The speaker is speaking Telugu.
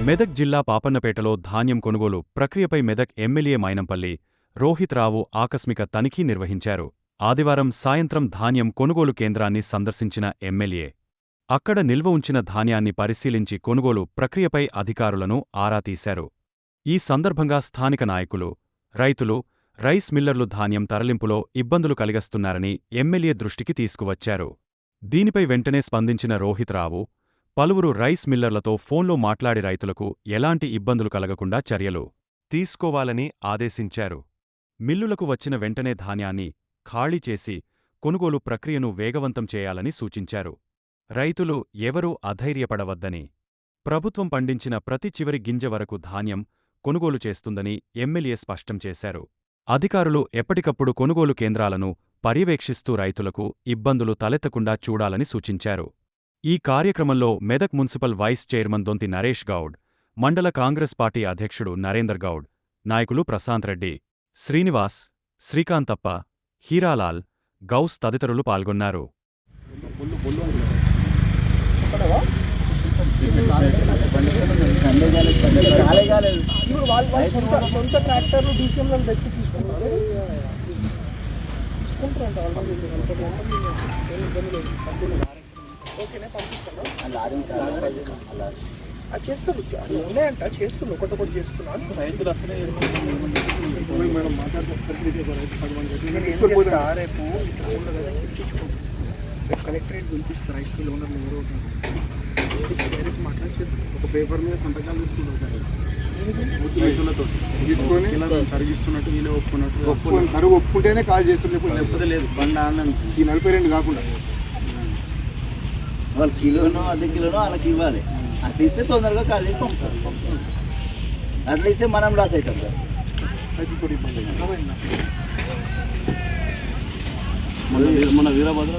మెదక్ జిల్లా పాపన్నపేటలో ధాన్యం కొనుగోలు ప్రక్రియపై మెదక్ ఎమ్మెల్యే మైనంపల్లి రోహిత్ రావు ఆకస్మిక తనిఖీ నిర్వహించారు. ఆదివారం సాయంత్రం ధాన్యం కొనుగోలు కేంద్రాన్ని సందర్శించిన ఎమ్మెల్యే అక్కడ నిల్వ ఉంచిన ధాన్యాన్ని పరిశీలించి కొనుగోలు ప్రక్రియపై అధికారులను ఆరా తీశారు. ఈ సందర్భంగా స్థానిక నాయకులు, రైతులు, రైస్ మిల్లర్లు ధాన్యం తరలింపులో ఇబ్బందులు కలిగిస్తున్నారని ఎమ్మెల్యే దృష్టికి తీసుకువచ్చారు. దీనిపై వెంటనే స్పందించిన రోహిత్ రావు పలువురు రైస్ మిల్లర్లతో ఫోన్లో మాట్లాడి రైతులకు ఎలాంటి ఇబ్బందులు కలగకుండా చర్యలు తీసుకోవాలని ఆదేశించారు. మిల్లులకు వచ్చిన వెంటనే ధాన్యాన్ని ఖాళీ చేసి కొనుగోలు ప్రక్రియను వేగవంతం చేయాలని సూచించారు. రైతులు ఎవరూ అధైర్యపడవద్దని, ప్రభుత్వం పండించిన ప్రతి చివరి గింజ వరకు ధాన్యం కొనుగోలు చేస్తుందని ఎమ్మెల్యే స్పష్టం చేశారు. అధికారులు ఎప్పటికప్పుడు కొనుగోలు కేంద్రాలను పర్యవేక్షిస్తూ రైతులకు ఇబ్బందులు తలెత్తకుండా చూడాలని సూచించారు. ఈ కార్యక్రమంలో మెదక్ మున్సిపల్ వైస్ చైర్మన్ దొంతి నరేష్ గౌడ్, మండల కాంగ్రెస్ పార్టీ అధ్యక్షుడు నరేందర్ గౌడ్, నాయకులు ప్రశాంత్ రెడ్డి, శ్రీనివాస్, శ్రీకాంతప్ప, హీరాలాల్, గౌస్ తదితరులు పాల్గొన్నారు. చేస్తాను ఉన్నాయంట, చేస్తున్నాను, ఒకటి చేస్తున్నాను. రైతులు అసలే మేడం రేపు కలెక్టరేట్ పిలిపిస్తారు. రైస్ మిల్ ఓనర్లు ఎవరో డైరెక్ట్ మాట్లాడితే ఒక పేపర్ మీద సంతకాలు తీసుకుంటారు రైతులతో తీసుకొని ఇలా సరిగిస్తున్నట్టు వీళ్ళే ఒప్పుకున్నట్టు కరువు ఒప్పుకుంటేనే కాల్ చేస్తుంటే లేదు బండి ఆనందం ఈ 42 కాకుండా వాళ్ళు కిలోనో అర్ధ కిలోనో వాళ్ళకి ఇవ్వాలి. అట్లా ఇస్తే తొందరగా కాల్ చేసి పంపుతారు. అట్లా ఇస్తే మనం లాస్ అవుతాం సార్. మన వీరభద్ర